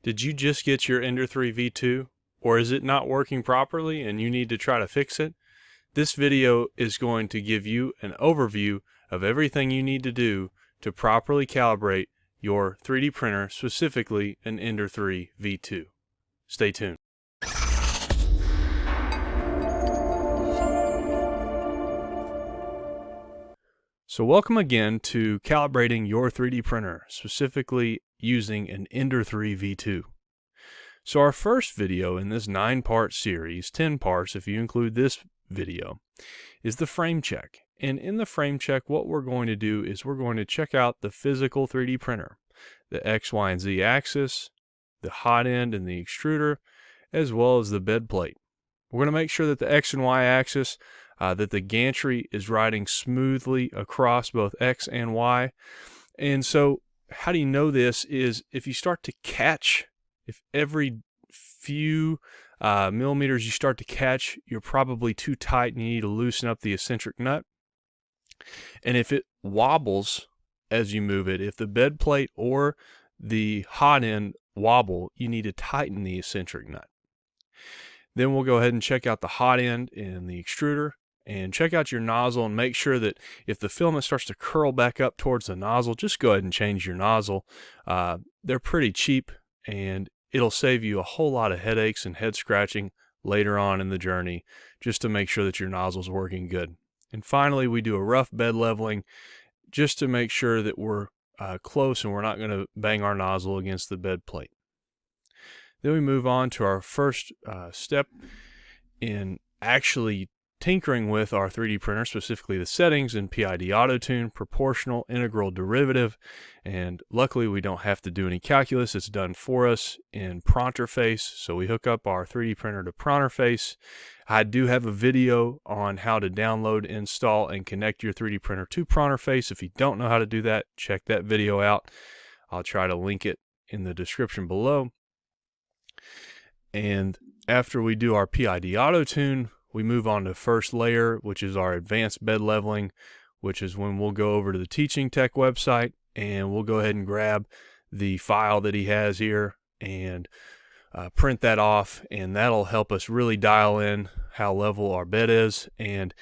Did you just get your Ender 3 V2? Or is it not working properly and you need to try to fix it? This video is going to give you an overview of everything you need to do to properly calibrate your 3D printer, specifically an Ender 3 V2. Stay tuned. So welcome again to calibrating your 3D printer, specifically using an Ender 3 V2. So our first video in this 9-part series, 10 parts if you include this video, is the frame check. And in the frame check, what we're going to do is we're going to check out the physical 3D printer, the X, Y, and Z axis, the hot end and the extruder, as well as the bed plate. We're going to make sure that the X and Y axis, that the gantry is riding smoothly across both X and Y. And so how do you know this is if you start to catch, if every few millimeters you start to catch, you're probably too tight and you need to loosen up the eccentric nut. And if it wobbles as you move it, if the bed plate or the hot end wobble, you need to tighten the eccentric nut. Then we'll go ahead and check out the hot end and the extruder, and check out your nozzle and make sure that if the filament starts to curl back up towards the nozzle, just go ahead and change your nozzle. They're pretty cheap and it'll save you a whole lot of headaches and head scratching later on in the journey, just to make sure that your nozzle's working good. And finally, we do a rough bed leveling just to make sure that we're close and we're not going to bang our nozzle against the bed plate. Then we move on to our first step in actually tinkering with our 3D printer, specifically the settings in PID Auto Tune, proportional, integral, derivative, and luckily we don't have to do any calculus. It's done for us in Pronterface, so we hook up our 3D printer to Pronterface. I do have a video on how to download, install, and connect your 3D printer to Pronterface. If you don't know how to do that, check that video out. I'll try to link it in the description below. And after we do our PID Auto Tune, we move on to first layer, which is our advanced bed leveling, which is when we'll go over to the Teaching Tech website and we'll go ahead and grab the file that he has here and print that off, and that'll help us really dial in how level our bed is. And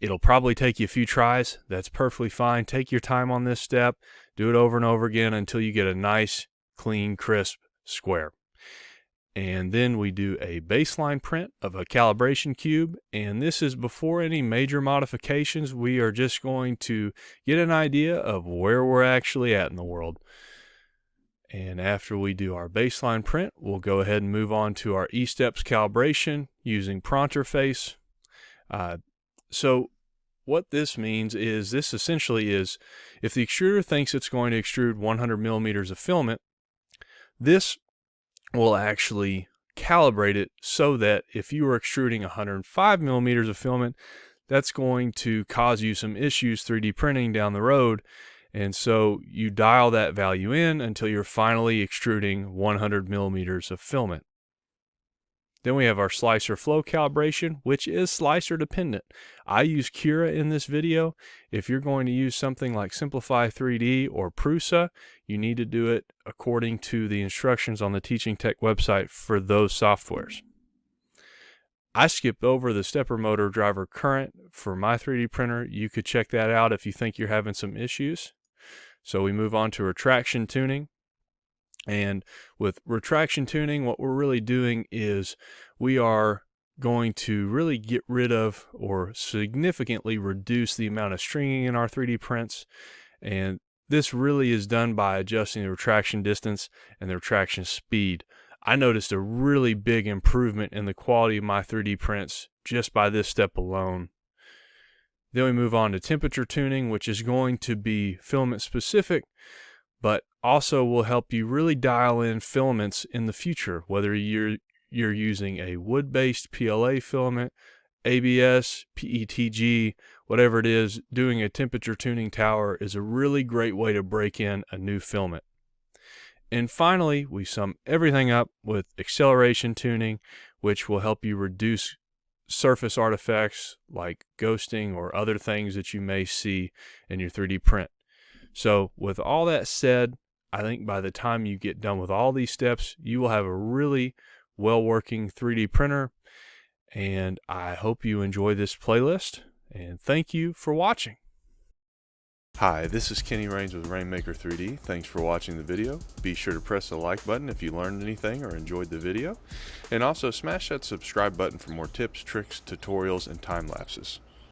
it'll probably take you a few tries. That's perfectly fine. Take your time on this step. Do it over and over again until you get a nice, clean, crisp square. And then we do a baseline print of a calibration cube, and this is before any major modifications. We are just going to get an idea of where we're actually at in the world. And after we do our baseline print, we'll go ahead and move on to our E-steps calibration using Pronterface. So what this means is, this essentially is, if the extruder thinks it's going to extrude 100 millimeters of filament, this will actually calibrate it so that if you are extruding 105 millimeters of filament, that's going to cause you some issues 3D printing down the road. And so you dial that value in until you're finally extruding 100 millimeters of filament. Then we have our slicer flow calibration, which is slicer dependent. I use Cura in this video. If you're going to use something like Simplify 3D or Prusa, you need to do it according to the instructions on the Teaching Tech website for those softwares. I skipped over the stepper motor driver current for my 3D printer. You could check that out if you think you're having some issues. So we move on to retraction tuning. And with retraction tuning, what we're really doing is we are going to really get rid of or significantly reduce the amount of stringing in our 3D prints. And this really is done by adjusting the retraction distance and the retraction speed. I noticed a really big improvement in the quality of my 3D prints just by this step alone. Then we move on to temperature tuning, which is going to be filament specific, but also will help you really dial in filaments in the future, whether you're using a wood-based PLA filament, ABS, PETG, whatever it is. Doing a temperature tuning tower is a really great way to break in a new filament. And finally, we sum everything up with acceleration tuning, which will help you reduce surface artifacts like ghosting or other things that you may see in your 3D print. So with all that said, I think by the time you get done with all these steps, you will have a really well-working 3D printer. And I hope you enjoy this playlist, and thank you for watching. Hi, this is Kenny Rains with Rainmaker 3D. Thanks for watching the video. Be sure to press the like button if you learned anything or enjoyed the video. And also smash that subscribe button for more tips, tricks, tutorials, and time lapses.